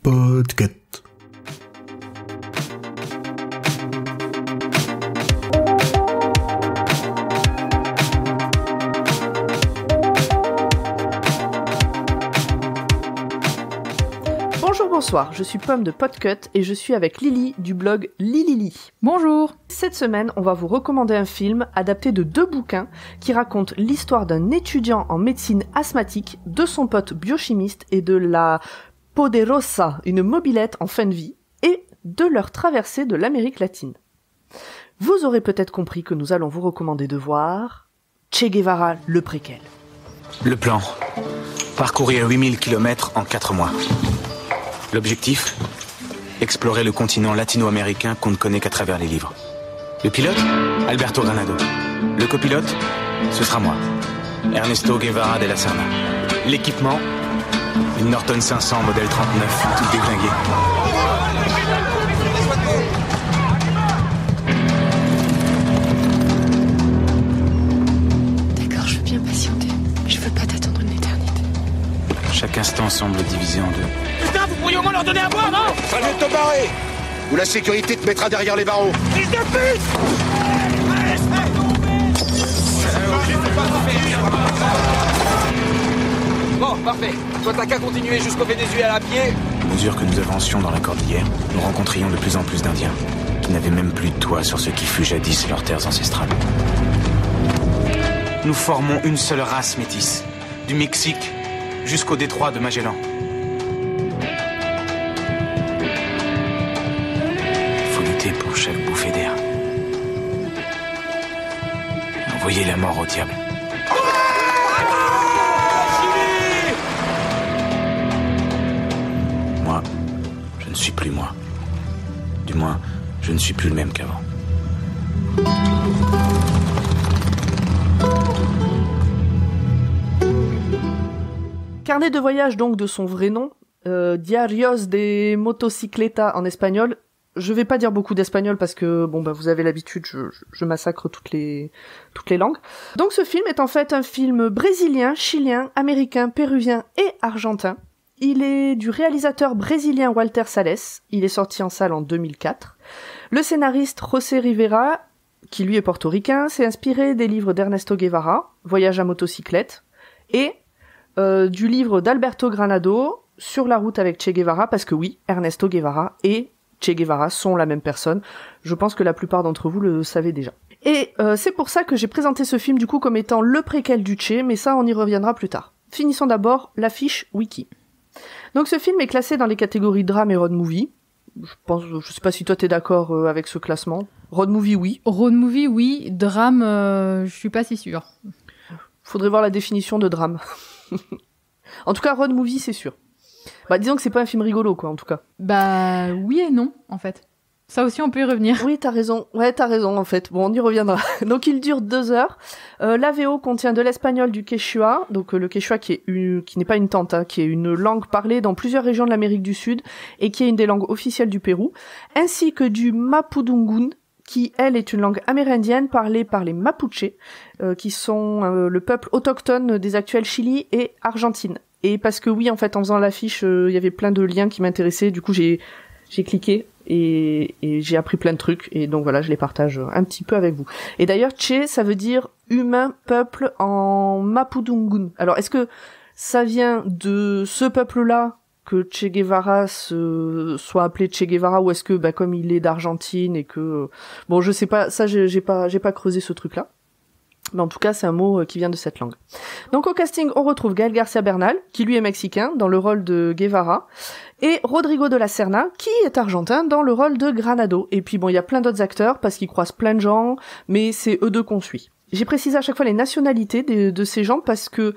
Podcast. Bonsoir, je suis Pomme de Podcut et je suis avec Lily du blog Lilili. Bonjour. Cette semaine, on va vous recommander un film adapté de 2 bouquins qui racontent l'histoire d'un étudiant en médecine asthmatique, de son pote biochimiste et de la Poderosa, une mobilette en fin de vie, et de leur traversée de l'Amérique latine. Vous aurez peut-être compris que nous allons vous recommander de voir Che Guevara, le préquel. Le plan. Parcourir 8000 km en 4 mois. L'objectif ? Explorer le continent latino-américain qu'on ne connaît qu'à travers les livres. Le pilote ? Alberto Granado. Le copilote ? Ce sera moi. Ernesto Guevara de la Serna. L'équipement ? Une Norton 500 modèle 39, toute déglinguée. D'accord, je veux bien patienter. Je veux pas t'attendre une éternité. Chaque instant semble divisé en 2. Putain, vous pourriez au moins leur donner à boire, non ? Fallait te barrer, ou la sécurité te mettra derrière les barreaux. Fils de pute ! Bon, parfait. Toi, t'as qu'à continuer jusqu'au Venezuela à pied. À mesure que nous avancions dans la cordillère, nous rencontrions de plus en plus d'Indiens, qui n'avaient même plus de toit sur ce qui fut jadis leurs terres ancestrales. Nous formons une seule race métisse, du Mexique jusqu'au détroit de Magellan. Il faut lutter pour chaque bouffée d'air. Envoyer la mort au diable. Moi, je ne suis plus moi. Du moins, je ne suis plus le même qu'avant. Carnet de voyage donc de son vrai nom, Diarios de Motocicleta en espagnol. Je vais pas dire beaucoup d'espagnol parce que vous avez l'habitude, je massacre toutes les langues. Donc ce film est en fait un film brésilien, chilien, américain, péruvien et argentin. Il est du réalisateur brésilien Walter Salles. Il est sorti en salle en 2004. Le scénariste José Rivera, qui lui est portoricain, s'est inspiré des livres d'Ernesto Guevara, Voyage à motocyclette, et du livre d'Alberto Granado, Sur la route avec Che Guevara, parce que oui, Ernesto Guevara et Che Guevara sont la même personne. Je pense que la plupart d'entre vous le savez déjà. Et c'est pour ça que j'ai présenté ce film du coup comme étant le préquel du Che, mais ça on y reviendra plus tard. Finissons d'abord la fiche wiki. Donc ce film est classé dans les catégories drame et road movie. Je sais pas si toi t'es d'accord avec ce classement. Road movie oui. Road movie, oui. Drame, je suis pas si sûre. Faudrait voir la définition de drame. En tout cas, road movie, c'est sûr. Disons que c'est pas un film rigolo, quoi, en tout cas. Oui et non, en fait. Ça aussi, on peut y revenir. Oui, t'as raison. Ouais, t'as raison, en fait. Bon, on y reviendra. Donc, il dure 2 heures. L'AVO contient de l'espagnol, du quechua. Donc, le quechua qui n'est pas une tente, hein, qui est une langue parlée dans plusieurs régions de l'Amérique du Sud et qui est une des langues officielles du Pérou. Ainsi que du mapudungun, qui, elle, est une langue amérindienne parlée par les Mapuches, qui sont le peuple autochtone des actuels Chili et Argentine. Et parce que oui, en fait, en faisant l'affiche, il y avait plein de liens qui m'intéressaient, du coup j'ai cliqué et j'ai appris plein de trucs, et donc voilà, je les partage un petit peu avec vous. Et d'ailleurs, Che, ça veut dire humain, peuple en Mapudungun. Alors, est-ce que ça vient de ce peuple-là, que Che Guevara soit appelé Che Guevara, ou est-ce que comme il est d'Argentine et que je sais pas, ça j'ai pas creusé ce truc là, mais en tout cas c'est un mot qui vient de cette langue. Donc au casting on retrouve Gael Garcia Bernal, qui lui est mexicain dans le rôle de Guevara, et Rodrigo de la Serna, qui est argentin dans le rôle de Granado. Et puis il y a plein d'autres acteurs parce qu'ils croisent plein de gens, mais c'est eux deux qu'on suit. J'ai précisé à chaque fois les nationalités de ces gens parce que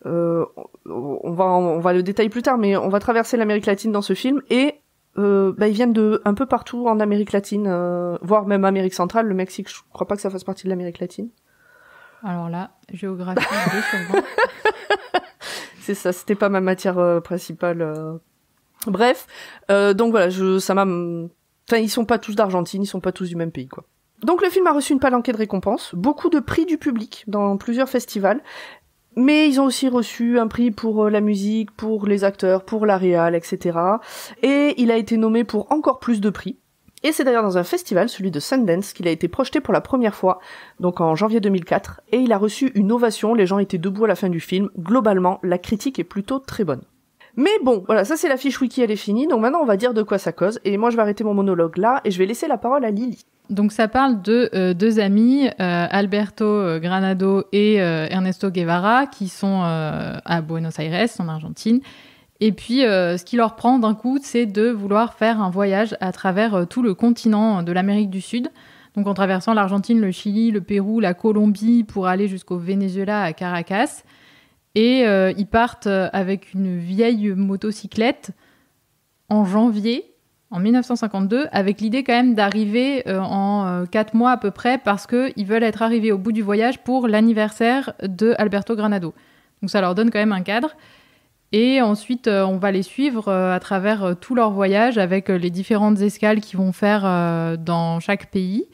on va le détailler plus tard, mais on va traverser l'Amérique latine dans ce film, et ils viennent de un peu partout en Amérique latine, voire même Amérique centrale. Le Mexique, je crois pas que ça fasse partie de l'Amérique latine. Alors là, géographie 2 sur 20. C'est ça, c'était pas ma matière principale. Bref, donc voilà, ils sont pas tous d'Argentine, ils sont pas tous du même pays, quoi. Donc le film a reçu une palanquée de récompenses, beaucoup de prix du public dans plusieurs festivals, Mais ils ont aussi reçu un prix pour la musique, pour les acteurs, pour la réal, etc. Et il a été nommé pour encore plus de prix. Et c'est d'ailleurs dans un festival, celui de Sundance, qu'il a été projeté pour la première fois, donc en janvier 2004, et il a reçu une ovation, les gens étaient debout à la fin du film. Globalement, la critique est plutôt très bonne. Mais bon, voilà, ça c'est la fiche wiki, elle est finie, donc maintenant on va dire de quoi ça cause, et moi je vais arrêter mon monologue là, et je vais laisser la parole à Lily. Donc ça parle de deux amis, Alberto Granado et Ernesto Guevara, qui sont à Buenos Aires, en Argentine. Et puis, ce qui leur prend d'un coup, c'est de vouloir faire un voyage à travers tout le continent de l'Amérique du Sud. Donc en traversant l'Argentine, le Chili, le Pérou, la Colombie, pour aller jusqu'au Venezuela, à Caracas. Et ils partent avec une vieille motocyclette en janvier, en 1952, avec l'idée quand même d'arriver en 4 mois à peu près, parce qu'ils veulent être arrivés au bout du voyage pour l'anniversaire de Alberto Granado. Donc ça leur donne quand même un cadre. Et ensuite, on va les suivre à travers tout leur voyage, avec les différentes escales qu'ils vont faire dans chaque pays,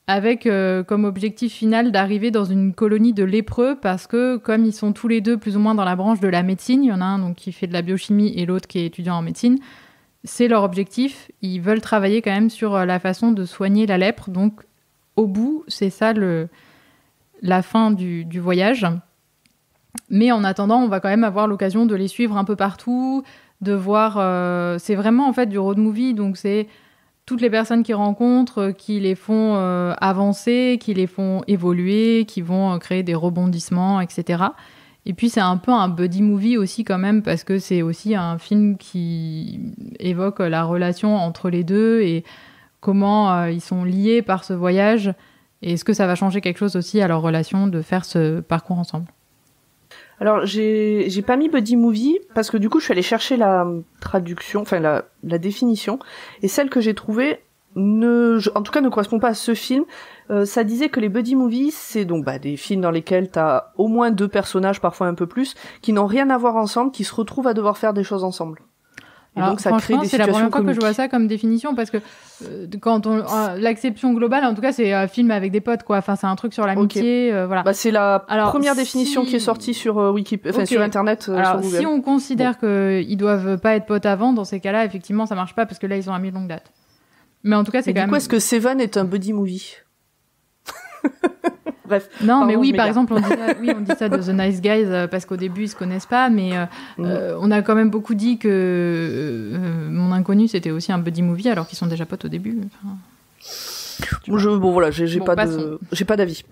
avec comme objectif final d'arriver dans une colonie de lépreux, parce que comme ils sont tous les deux plus ou moins dans la branche de la médecine, il y en a un donc, qui fait de la biochimie et l'autre qui est étudiant en médecine, c'est leur objectif. Ils veulent travailler quand même sur la façon de soigner la lèpre. Donc, au bout, c'est ça la fin du voyage. Mais en attendant, on va quand même avoir l'occasion de les suivre un peu partout, de voir... c'est vraiment en fait du road movie, donc c'est toutes les personnes qu'ils rencontrent, qui les font avancer, qui les font évoluer, qui vont créer des rebondissements, etc. Et puis c'est un peu un buddy movie aussi quand même, parce que c'est aussi un film qui évoque la relation entre les deux et comment ils sont liés par ce voyage. Et est-ce que ça va changer quelque chose aussi à leur relation de faire ce parcours ensemble ? Alors, j'ai pas mis buddy movie parce que du coup, je suis allée chercher la traduction, enfin la définition, et celle que j'ai trouvée en tout cas ne correspond pas à ce film. Ça disait que les buddy movies, c'est donc des films dans lesquels t'as au moins 2 personnages, parfois un peu plus, qui n'ont rien à voir ensemble, qui se retrouvent à devoir faire des choses ensemble. Et alors, donc ça crée des situations comiques. C'est la première fois que je vois ça comme définition, parce que quand l'acception globale, en tout cas, c'est un film avec des potes, quoi. Enfin, c'est un truc sur l'amitié, voilà. C'est la première définition qui est sortie sur Wikipédia, sur Internet. Alors, sur Google. Si on considère qu'ils doivent pas être potes avant, dans ces cas-là, effectivement, ça marche pas, parce que là, ils ont amis de longue date. Mais en tout cas, c'est quand même... Du coup, est-ce que Seven est un buddy movie? Bref. Non, mais oui, par exemple, on dit ça de The Nice Guys parce qu'au début, ils se connaissent pas, mais on a quand même beaucoup dit que Mon Inconnu, c'était aussi un buddy movie, alors qu'ils sont déjà potes au début. Enfin, j'ai pas d'avis.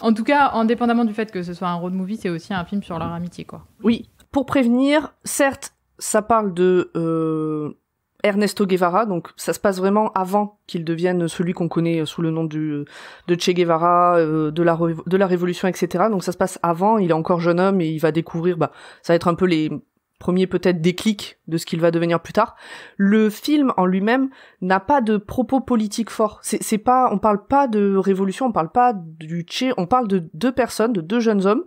En tout cas, indépendamment du fait que ce soit un road movie, c'est aussi un film sur leur amitié, quoi. Oui, pour prévenir, certes, ça parle de Ernesto Guevara, donc ça se passe vraiment avant qu'il devienne celui qu'on connaît sous le nom de Che Guevara, de la révolution, etc. Donc ça se passe avant, il est encore jeune homme et il va découvrir, ça va être un peu les premiers peut-être déclics de ce qu'il va devenir plus tard. Le film en lui-même n'a pas de propos politiques forts. On parle pas de révolution, on parle pas du Che, on parle de 2 personnes, de 2 jeunes hommes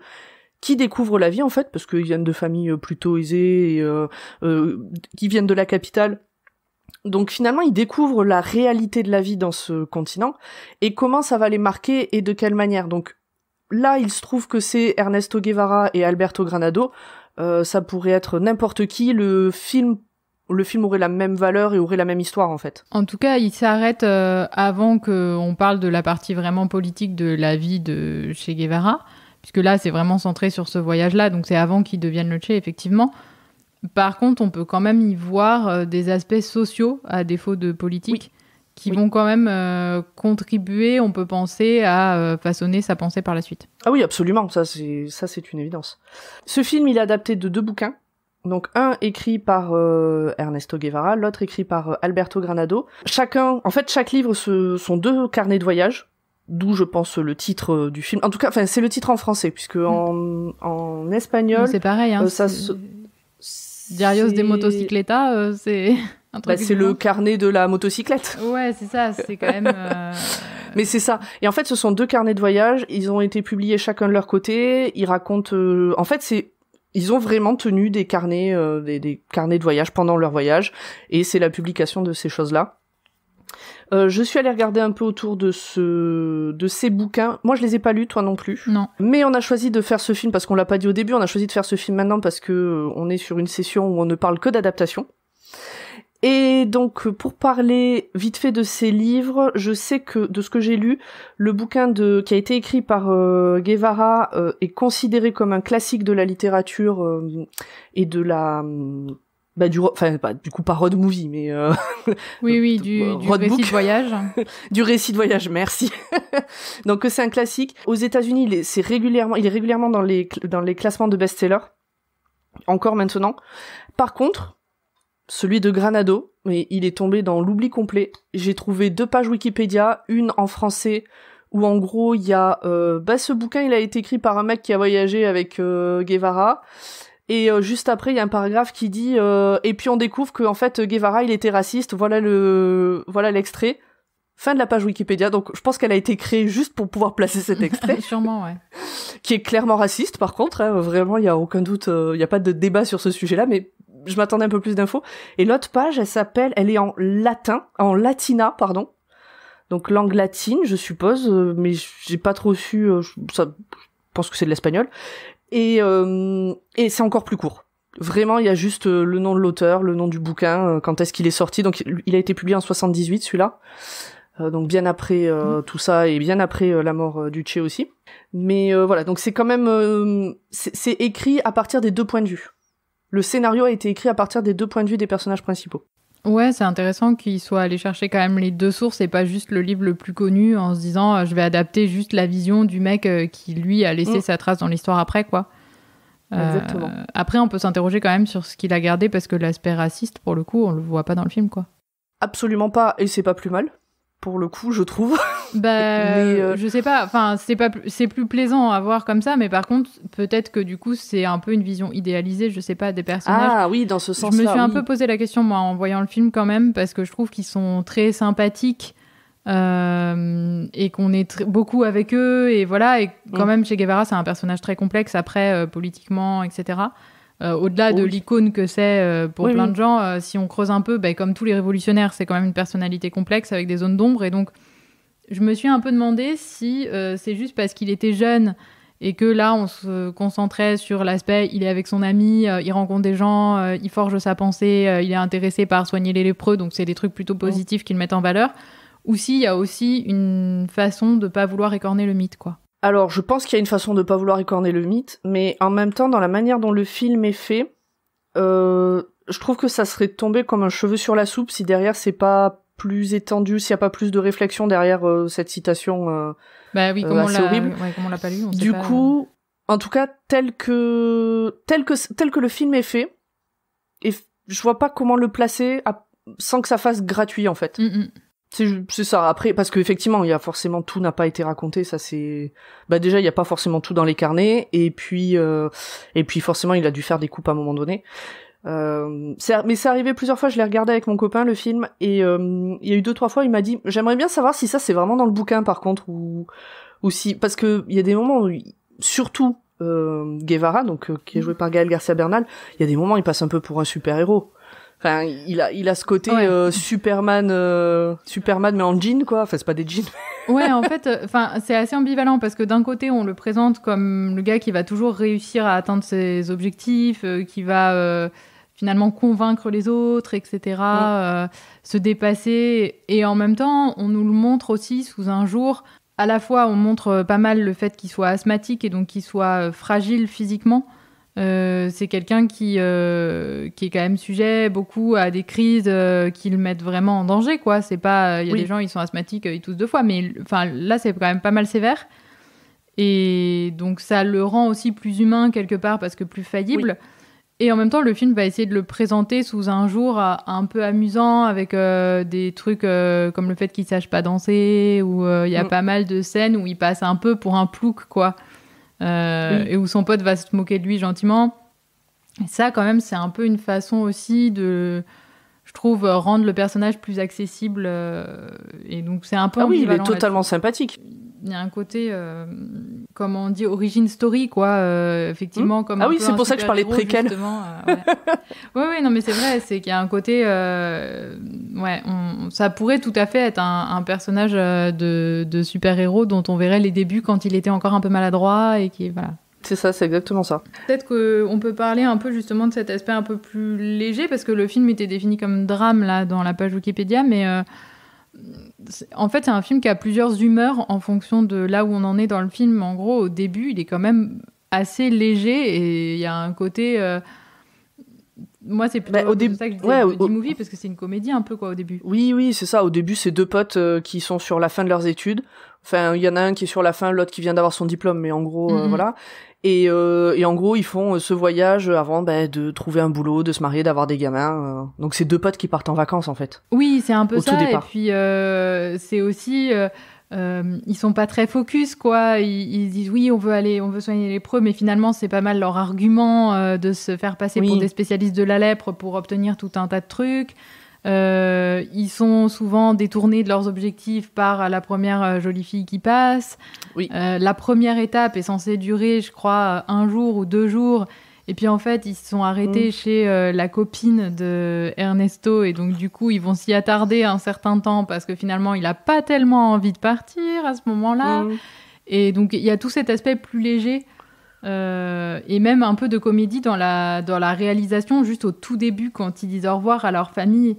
qui découvrent la vie en fait, parce qu'ils viennent de familles plutôt aisées, et, qui viennent de la capitale. Donc finalement, ils découvrent la réalité de la vie dans ce continent et comment ça va les marquer et de quelle manière. Donc là, il se trouve que c'est Ernesto Guevara et Alberto Granado. Ça pourrait être n'importe qui. Le film aurait la même valeur et aurait la même histoire en fait. En tout cas, il s'arrête avant qu'on parle de la partie vraiment politique de la vie de Che Guevara, puisque là, c'est vraiment centré sur ce voyage-là. Donc c'est avant qu'il devienne le Che, effectivement. Par contre, on peut quand même y voir des aspects sociaux, à défaut de politique, qui vont quand même contribuer, on peut penser, à façonner sa pensée par la suite. Ah oui, absolument, ça c'est une évidence. Ce film, il est adapté de 2 bouquins. Donc un écrit par Ernesto Guevara, l'autre écrit par Alberto Granado. Chaque livre sont 2 carnets de voyage, d'où je pense le titre du film. En tout cas, c'est le titre en français, puisque en espagnol... C'est pareil, hein, Diarios de Motocicleta, c'est un truc. C'est le carnet de la motocyclette. Ouais, c'est ça, c'est quand même. Mais c'est ça. Et en fait, ce sont 2 carnets de voyage. Ils ont été publiés chacun de leur côté. Ils racontent. En fait, ils ont vraiment tenu des carnets, des carnets de voyage pendant leur voyage. Et c'est la publication de ces choses-là. Je suis allée regarder un peu autour de ces bouquins. Moi, je les ai pas lus, toi non plus. Non. Mais on a choisi de faire ce film parce qu'on l'a pas dit au début. On a choisi de faire ce film maintenant parce que on est sur une session où on ne parle que d'adaptation. Et donc, pour parler vite fait de ces livres, je sais que, de ce que j'ai lu, le bouquin qui a été écrit par Guevara est considéré comme un classique de la littérature et de la... du coup, pas road movie, mais... Oui, du récit de voyage. Du récit de voyage, merci. Donc, c'est un classique. Aux États-Unis, il est régulièrement dans les classements de best-sellers. Encore maintenant. Par contre... Celui de Granado, mais il est tombé dans l'oubli complet. J'ai trouvé 2 pages Wikipédia, une en français, où en gros il y a... ce bouquin il a été écrit par un mec qui a voyagé avec Guevara, et juste après il y a un paragraphe qui dit et puis on découvre qu'en fait Guevara il était raciste, voilà l'extrait. Fin de la page Wikipédia, donc je pense qu'elle a été créée juste pour pouvoir placer cet extrait. Sûrement, ouais. Qui est clairement raciste par contre, hein, vraiment il y a aucun doute, il y a pas de débat sur ce sujet-là, mais je m'attendais un peu plus d'infos. Et l'autre page, elle est en latina, pardon. Donc langue latine, je suppose, mais j'ai pas trop su, je pense que c'est de l'espagnol. Et c'est encore plus court. Vraiment, il y a juste le nom de l'auteur, le nom du bouquin, quand est-ce qu'il est sorti. Donc il a été publié en 78, celui-là. Donc bien après tout ça, et bien après la mort du Che aussi. Mais voilà, donc c'est quand même... c'est écrit à partir des 2 points de vue. Le scénario a été écrit à partir des 2 points de vue des personnages principaux. Ouais, c'est intéressant qu'il soit allé chercher quand même les 2 sources et pas juste le livre le plus connu en se disant je vais adapter juste la vision du mec qui lui a laissé sa trace dans l'histoire après, quoi. Exactement. Après, on peut s'interroger quand même sur ce qu'il a gardé parce que l'aspect raciste, pour le coup, on le voit pas dans le film, quoi. Absolument pas, et c'est pas plus mal. Pour le coup, je trouve. Je sais pas, enfin, c'est plus plaisant à voir comme ça, mais par contre, peut-être que du coup, c'est un peu une vision idéalisée, je sais pas, des personnages. Ah oui, dans ce sens-là. Je me suis un peu posé la question, moi, en voyant le film quand même, parce que je trouve qu'ils sont très sympathiques et qu'on est beaucoup avec eux, et voilà, et quand même, Che Guevara, c'est un personnage très complexe, après, politiquement, etc. Au-delà de l'icône que c'est pour plein de gens, si on creuse un peu, comme tous les révolutionnaires, c'est quand même une personnalité complexe avec des zones d'ombre. Et donc, je me suis un peu demandé si c'est juste parce qu'il était jeune et que là, on se concentrait sur l'aspect, il est avec son ami, il rencontre des gens, il forge sa pensée, il est intéressé par soigner les lépreux, donc c'est des trucs plutôt positifs qu'ils mettent en valeur. Ou s'il y a aussi une façon de pas vouloir écorner le mythe, quoi. Alors, je pense qu'il y a une façon de pas vouloir écorner le mythe, mais en même temps, dans la manière dont le film est fait, je trouve que ça serait tombé comme un cheveu sur la soupe si derrière c'est pas plus étendu, s'il y a pas plus de réflexion derrière cette citation oui, assez horrible. Comme on l'a pas lu, on sait du pas. coup, en tout cas, tel que le film est fait, et je vois pas comment le placer sans que ça fasse gratuit, en fait. C'est ça. Après, parce qu'effectivement, il y a forcément tout n'a pas été raconté. Ça, c'est déjà il y a pas forcément tout dans les carnets. Et puis forcément, il a dû faire des coupes à un moment donné. Mais c'est arrivé plusieurs fois. Je l'ai regardé avec mon copain le film, et il y a eu 2-3 fois, il m'a dit j'aimerais bien savoir si ça c'est vraiment dans le bouquin par contre ou si, parce que il y a des moments où, surtout Guevara, donc qui est joué par Gaël Garcia Bernal, il y a des moments où il passe un peu pour un super héros. Enfin, il a ce côté Superman mais en jean, quoi. Enfin, c'est pas des jeans. Ouais, en fait, c'est assez ambivalent parce que d'un côté, on le présente comme le gars qui va toujours réussir à atteindre ses objectifs, qui va finalement convaincre les autres, etc., se dépasser. Et en même temps, on nous le montre aussi sous un jour. À la fois, on montre pas mal le fait qu'il soit asthmatique et donc qu'il soit fragile physiquement. C'est quelqu'un qui est quand même sujet beaucoup à des crises qui le mettent vraiment en danger, quoi. C'est pas, il y a des gens, ils sont asthmatiques, ils toussent 2 fois, mais là c'est quand même pas mal sévère, et donc ça le rend aussi plus humain quelque part parce que plus faillible. Et en même temps, le film va essayer de le présenter sous un jour un peu amusant avec des trucs comme le fait qu'il sache pas danser, où il y a pas mal de scènes où il passe un peu pour un plouc, quoi. Et où son pote va se moquer de lui gentiment. Et ça, quand même, c'est un peu une façon aussi de trouve, rendre le personnage plus accessible. Et donc, c'est un peu Ah oui, il est ambivalent totalement là-dessus. sympathique. Il y a un côté, comme on dit, origin story, quoi. Effectivement, comme Ah un oui, peu c'est un pour ça que je parlais de super-héros, préquel. justement, ouais, non, mais c'est vrai, c'est qu'il y a un côté... ça pourrait tout à fait être un personnage de super-héros dont on verrait les débuts quand il était encore un peu maladroit et qui... Voilà. C'est ça, c'est exactement ça. Peut-être qu'on peut parler un peu justement de cet aspect un peu plus léger, parce que le film était défini comme drame, là, dans la page Wikipédia, mais... En fait, c'est un film qui a plusieurs humeurs en fonction de là où on en est dans le film. En gros, au début, il est quand même assez léger et il y a un côté... Moi, c'est plutôt au début, ça que je disais ouais, buddy movie, parce que c'est une comédie un peu, quoi, au début. Oui, c'est ça. Au début, c'est deux potes qui sont sur la fin de leurs études. Enfin, il y en a un qui est sur la fin, l'autre qui vient d'avoir son diplôme, mais en gros, voilà. Et en gros, ils font ce voyage avant de trouver un boulot, de se marier, d'avoir des gamins. Donc, c'est deux potes qui partent en vacances, en fait. Oui, c'est un peu Au ça. tout départ. Et puis, c'est aussi... ils sont pas très focus, quoi. Ils disent oui, on veut soigner les lépreux, mais finalement c'est pas mal leur argument de se faire passer pour des spécialistes de la lèpre pour obtenir tout un tas de trucs. Ils sont souvent détournés de leurs objectifs par la première jolie fille qui passe. Oui. La première étape est censée durer, je crois, 1 jour ou 2 jours. Et puis en fait, ils se sont arrêtés chez la copine de Ernesto, et donc du coup, ils vont s'y attarder un certain temps parce que finalement, il a pas tellement envie de partir à ce moment-là. Et donc, il y a tout cet aspect plus léger et même un peu de comédie dans la réalisation, juste au tout début, quand ils disent au revoir à leur famille.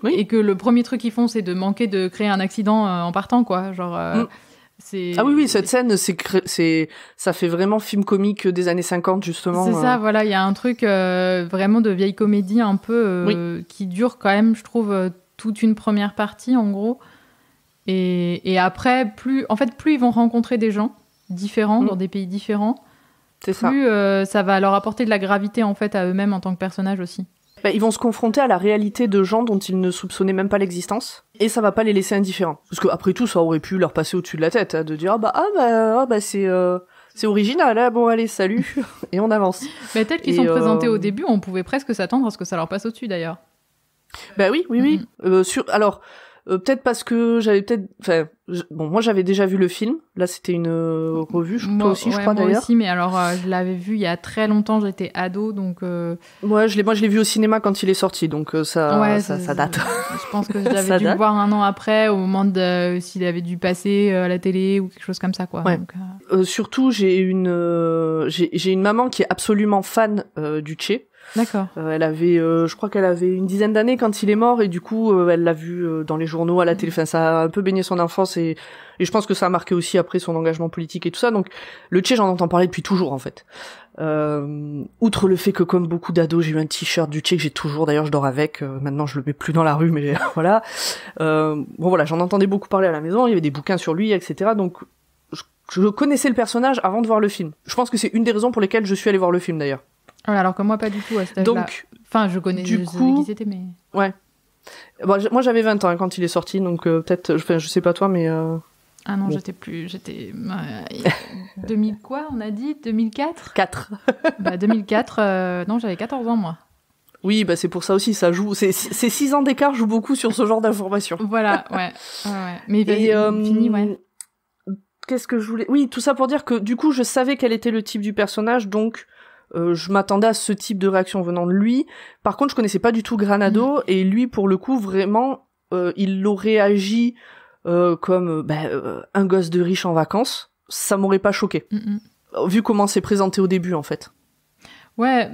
Oui. Et que le premier truc qu'ils font, c'est de manquer de créer un accident en partant, quoi. Genre... Ah oui, cette scène, ça fait vraiment film comique des années 50, justement. C'est ça, voilà, il y a un truc vraiment de vieille comédie un peu qui dure quand même, je trouve, toute une première partie, en gros. Et après, plus ils vont rencontrer des gens différents, dans des pays différents, plus ça va leur apporter de la gravité, en fait, à eux-mêmes en tant que personnages aussi. Ils vont se confronter à la réalité de gens dont ils ne soupçonnaient même pas l'existence, et ça va pas les laisser indifférents. Parce que après tout, ça aurait pu leur passer au-dessus de la tête, de dire c'est original, hein, bon allez, salut, et on avance. Mais tels qu'ils sont présentés au début, on pouvait presque s'attendre à ce que ça leur passe au-dessus d'ailleurs. Bah oui. Alors, peut-être parce que moi j'avais déjà vu le film. Là, c'était une revue, toi aussi, je crois d'ailleurs. Moi aussi, mais alors je l'avais vu il y a très longtemps. J'étais ado, donc. Moi, je l'ai vu au cinéma quand il est sorti, donc ça date. Je pense que j'avais dû le voir 1 an après, au moment s'il avait dû passer à la télé ou quelque chose comme ça, quoi. Ouais. Donc, surtout, j'ai une maman qui est absolument fan du Che. D'accord. Elle avait, je crois qu'elle avait une dizaine d'années quand il est mort, et du coup, elle l'a vu dans les journaux, à la télé. Enfin, ça a un peu baigné son enfance, et je pense que ça a marqué aussi après son engagement politique et tout ça. Donc, le Che, j'en entends parler depuis toujours, en fait. Outre le fait que, comme beaucoup d'ados, j'ai eu un t-shirt du Che que j'ai toujours. D'ailleurs, je dors avec. Maintenant, je le mets plus dans la rue, mais voilà. Voilà, j'en entendais beaucoup parler à la maison. Il y avait des bouquins sur lui, etc. Donc, je connaissais le personnage avant de voir le film. Je pense que c'est une des raisons pour lesquelles je suis allée voir le film, d'ailleurs. Alors que moi, pas du tout à cet âge-là. Donc, enfin, je savais qui c'était, mais... Ouais. Bon, moi, j'avais 20 ans quand il est sorti, donc peut-être... je sais pas toi, mais... Ah non, j'étais... 2000 quoi, on a dit 2004 4. 2004, non, j'avais 14 ans, moi. Oui, c'est pour ça aussi, ça joue... Ces 6 ans d'écart jouent beaucoup sur ce genre d'informations. Voilà, ouais. Mais fini, ouais. Qu'est-ce que je voulais... Oui, tout ça pour dire que, du coup, je savais quel était le type du personnage, donc... je m'attendais à ce type de réaction venant de lui. Par contre, je connaissais pas du tout Granado, et lui, pour le coup, vraiment, il aurait agi comme un gosse de riche en vacances. Ça m'aurait pas choqué. Vu comment c'est présenté au début, en fait. Ouais,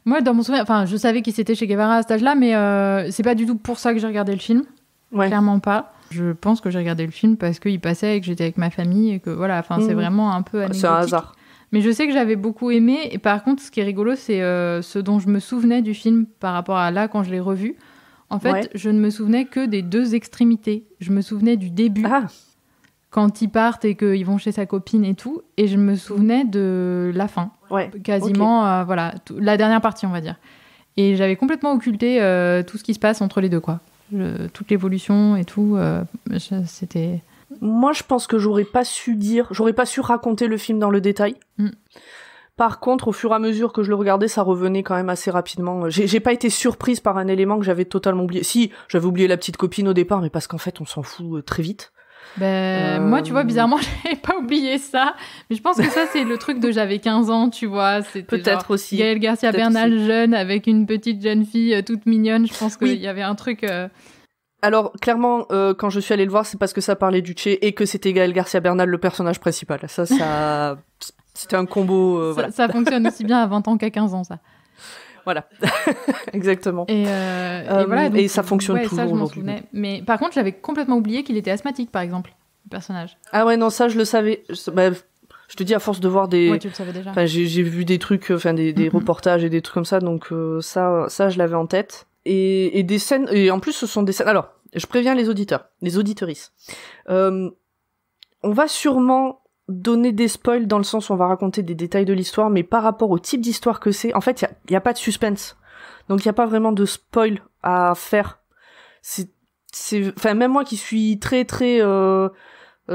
moi, dans mon souvenir, enfin, je savais qui c'était chez Guevara à cet âge-là, mais c'est pas du tout pour ça que j'ai regardé le film. Ouais. Clairement pas. Je pense que j'ai regardé le film parce qu'il passait et que j'étais avec ma famille, et que voilà, enfin, c'est vraiment un peu anecdotique. C'est un hasard. Mais je sais que j'avais beaucoup aimé, et par contre, ce qui est rigolo, c'est ce dont je me souvenais du film par rapport à là, quand je l'ai revu. En fait, je ne me souvenais que des 2 extrémités. Je me souvenais du début, quand ils partent et qu'ils vont chez sa copine et tout, et je me souvenais de la fin, quasiment, voilà, la dernière partie, on va dire. Et j'avais complètement occulté tout ce qui se passe entre les deux, quoi. Toute l'évolution et tout, c'était... Moi, je pense que j'aurais pas su raconter le film dans le détail. Par contre, au fur et à mesure que je le regardais, ça revenait quand même assez rapidement. J'ai pas été surprise par un élément que j'avais totalement oublié. Si, j'avais oublié la petite copine au départ, mais parce qu'en fait, on s'en fout très vite. Moi, tu vois, bizarrement, j'avais pas oublié ça. Mais je pense que ça, c'est le truc de j'avais 15 ans, tu vois. C'était peut-être aussi. Gaël Garcia Bernal jeune avec une petite jeune fille toute mignonne. Je pense qu'il y avait un truc... Alors, clairement, quand je suis allée le voir, c'est parce que ça parlait du Che et que c'était Gaël Garcia Bernal, le personnage principal. Ça c'était un combo, voilà. Ça fonctionne aussi bien à 20 ans qu'à 15 ans, ça. Voilà. Exactement. Et voilà. Donc, et ça fonctionne toujours ça, je m'en aujourd'hui. souvenais. Mais par contre, j'avais complètement oublié qu'il était asthmatique, par exemple, le personnage. Ah ouais, non, ça, je le savais. Je te dis, à force de voir des... Ouais, tu le savais déjà. Enfin, j'ai vu des trucs, des reportages et des trucs comme ça, donc ça, je l'avais en tête. Et des scènes... Et en plus, ce sont des scènes... Alors, je préviens les auditeurs, les auditrices. On va sûrement donner des spoils dans le sens où on va raconter des détails de l'histoire, mais par rapport au type d'histoire que c'est, en fait, il y a pas de suspense. Donc, il y a pas vraiment de spoil à faire. Enfin, même moi qui suis très, très...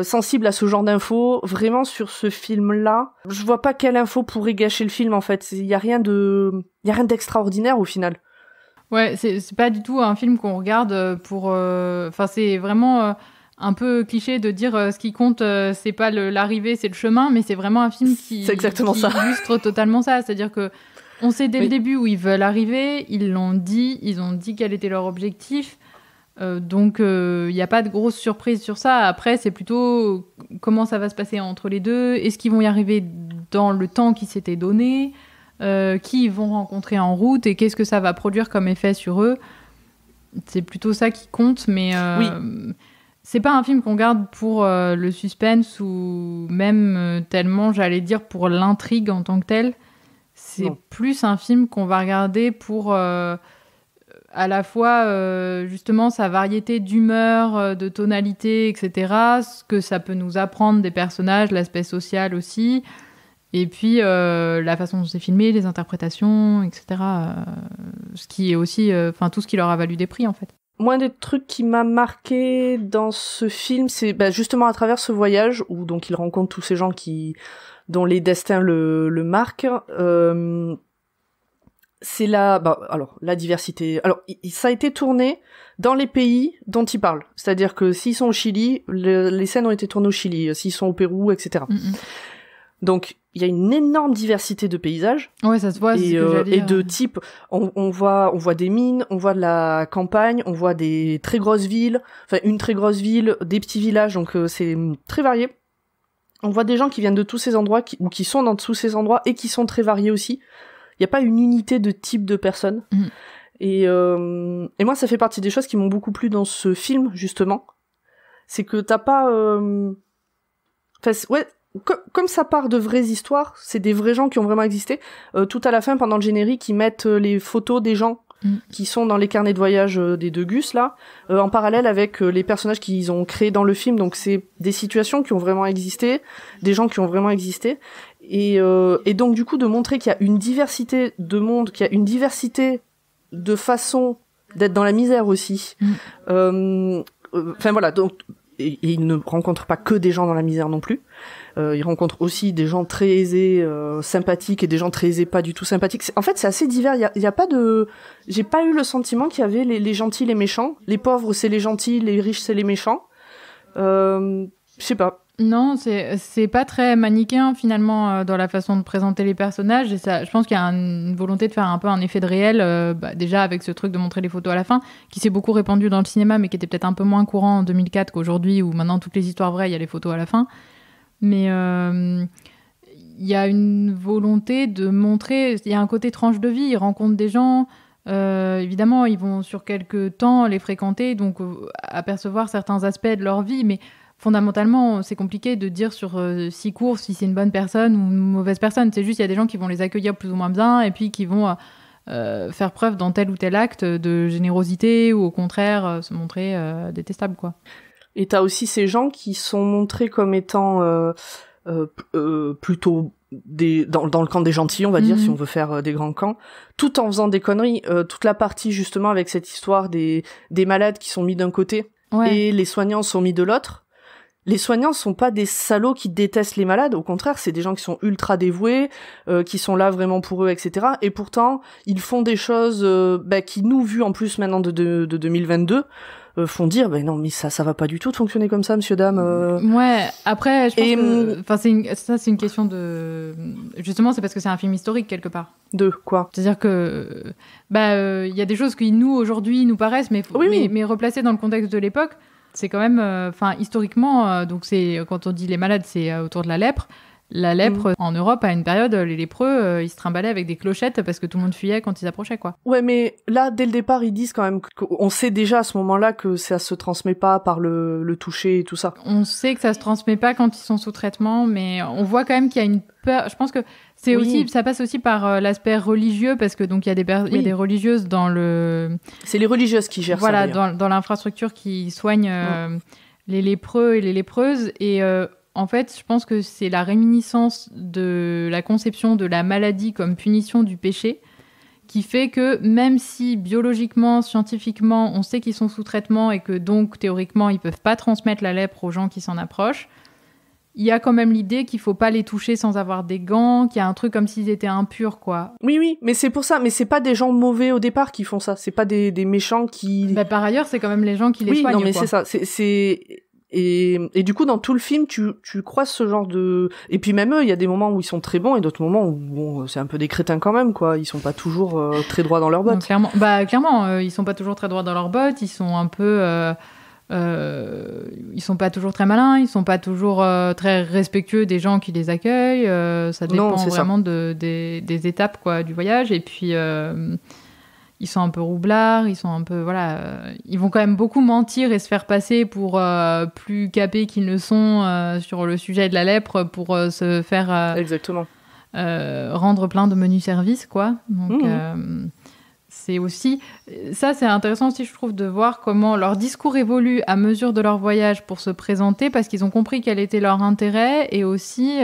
sensible à ce genre d'infos, vraiment sur ce film-là, je vois pas quelle info pourrait gâcher le film en fait. Il y a rien d'extraordinaire au final. Ouais, c'est pas du tout un film qu'on regarde pour. Enfin, c'est vraiment un peu cliché de dire ce qui compte, c'est pas l'arrivée, c'est le chemin, mais c'est vraiment un film qui illustre totalement ça. C'est-à-dire que on sait dès le début où ils veulent arriver, ils ont dit quel était leur objectif. Donc, il n'y a pas de grosse surprise sur ça. Après, c'est plutôt comment ça va se passer entre les deux. Est-ce qu'ils vont y arriver dans le temps qui s'était donné, qui ils vont rencontrer en route et qu'est-ce que ça va produire comme effet sur eux. C'est plutôt ça qui compte, mais c'est pas un film qu'on garde pour le suspense ou même tellement, j'allais dire, pour l'intrigue en tant que telle. C'est plus un film qu'on va regarder pour... à la fois, justement, sa variété d'humeur, de tonalité, etc., ce que ça peut nous apprendre des personnages, l'aspect social aussi, et puis la façon dont c'est filmé, les interprétations, etc., ce qui est aussi, tout ce qui leur a valu des prix, en fait. Moi, un des trucs qui m'a marqué dans ce film, c'est justement à travers ce voyage, où donc il rencontre tous ces gens dont les destins le marquent, c'est la diversité. Alors, ça a été tourné dans les pays dont ils parlent. C'est-à-dire que s'ils sont au Chili, les scènes ont été tournées au Chili. S'ils sont au Pérou, etc. Donc, il y a une énorme diversité de paysages. Ouais, ça se voit. Et de types. On voit des mines, on voit de la campagne, on voit des très grosses villes, enfin une très grosse ville, des petits villages. Donc, c'est très varié. On voit des gens qui viennent de tous ces endroits, ou qui sont dans tous ces endroits, et qui sont très variés aussi. Il n'y a pas une unité de type de personne. Et moi, ça fait partie des choses qui m'ont beaucoup plu dans ce film, justement. C'est que t'as pas... comme ça part de vraies histoires, c'est des vrais gens qui ont vraiment existé. Tout à la fin, pendant le générique, ils mettent les photos des gens qui sont dans les carnets de voyage des deux Gus, là, en parallèle avec les personnages qu'ils ont créés dans le film. Donc, c'est des situations qui ont vraiment existé, des gens qui ont vraiment existé. Et donc, du coup, de montrer qu'il y a une diversité de monde, qu'il y a une diversité de façons d'être dans la misère aussi. Voilà, donc... Et il ne rencontre pas que des gens dans la misère non plus. Il rencontre aussi des gens très aisés, sympathiques, et des gens très aisés pas du tout sympathiques. En fait, c'est assez divers. Il y a pas de... J'ai pas eu le sentiment qu'il y avait les gentils, les méchants. Les pauvres, c'est les gentils, les riches, c'est les méchants. Je sais pas. Non, c'est pas très manichéen finalement dans la façon de présenter les personnages. Et ça, je pense qu'il y a une volonté de faire un peu un effet de réel, déjà avec ce truc de montrer les photos à la fin, qui s'est beaucoup répandu dans le cinéma, mais qui était peut-être un peu moins courant en 2004 qu'aujourd'hui, où maintenant toutes les histoires vraies, il y a les photos à la fin. Mais il y a une volonté de montrer, il y a un côté tranche de vie, ils rencontrent des gens, évidemment ils vont sur quelques temps les fréquenter, donc apercevoir certains aspects de leur vie, mais fondamentalement, c'est compliqué de dire sur 6 cours si c'est une bonne personne ou une mauvaise personne. C'est juste qu'il y a des gens qui vont les accueillir plus ou moins bien et puis qui vont faire preuve dans tel ou tel acte de générosité ou au contraire se montrer détestables, quoi. Et t'as aussi ces gens qui sont montrés comme étant plutôt dans le camp des gentils, on va dire, si on veut faire des grands camps, tout en faisant des conneries. Toute la partie justement avec cette histoire des malades qui sont mis d'un côté et les soignants sont mis de l'autre. Les soignants sont pas des salauds qui détestent les malades, au contraire, c'est des gens qui sont ultra dévoués, qui sont là vraiment pour eux, etc. Et pourtant, ils font des choses qui nous, vu en plus maintenant de 2022, font dire non mais ça va pas du tout de fonctionner comme ça, monsieur dame. Ouais, après je pense que c'est une question de justement, c'est parce que c'est un film historique quelque part. De quoi? C'est-à-dire que il y a des choses qui nous aujourd'hui nous paraissent mais replacées dans le contexte de l'époque. C'est quand même, historiquement, donc c'est quand on dit les malades, c'est autour de la lèpre. La lèpre, en Europe, à une période, les lépreux, ils se trimballaient avec des clochettes parce que tout le monde fuyait quand ils approchaient, quoi. Ouais, mais là, dès le départ, ils disent quand même qu'on sait déjà à ce moment-là que ça se transmet pas par le toucher et tout ça. On sait que ça se transmet pas quand ils sont sous traitement, mais on voit quand même qu'il y a une peur. Je pense que c'est aussi, ça passe aussi par l'aspect religieux parce que donc il y a des religieuses dans le. C'est les religieuses qui gèrent ça. Voilà, dans l'infrastructure qui soigne les lépreux et les lépreuses et en fait, je pense que c'est la réminiscence de la conception de la maladie comme punition du péché qui fait que même si biologiquement, scientifiquement, on sait qu'ils sont sous traitement et que donc théoriquement, ils peuvent pas transmettre la lèpre aux gens qui s'en approchent, il y a quand même l'idée qu'il faut pas les toucher sans avoir des gants, qu'il y a un truc comme s'ils étaient impurs, quoi. Oui, mais c'est pour ça. Mais c'est pas des gens mauvais au départ qui font ça. C'est pas des méchants qui... Par ailleurs, c'est quand même les gens qui les soignent, non, mais quoi. c'est ça. Et du coup, dans tout le film, tu croises ce genre de... Et puis même eux, il y a des moments où ils sont très bons et d'autres moments où, bon, c'est un peu des crétins quand même, quoi. Ils sont pas toujours très droits dans leurs bottes. Non, clairement, ils sont pas toujours très droits dans leurs bottes. Ils sont un peu... ils sont pas toujours très malins. Ils sont pas toujours très respectueux des gens qui les accueillent. Ça dépend vraiment des étapes, quoi, du voyage. Et puis... ils sont un peu roublards, ils sont un peu, ils vont quand même beaucoup mentir et se faire passer pour plus capés qu'ils ne sont sur le sujet de la lèpre pour se faire exactement rendre plein de menus services, quoi. Donc c'est aussi ça, c'est intéressant aussi, je trouve, de voir comment leur discours évolue à mesure de leur voyage pour se présenter, parce qu'ils ont compris quel était leur intérêt et aussi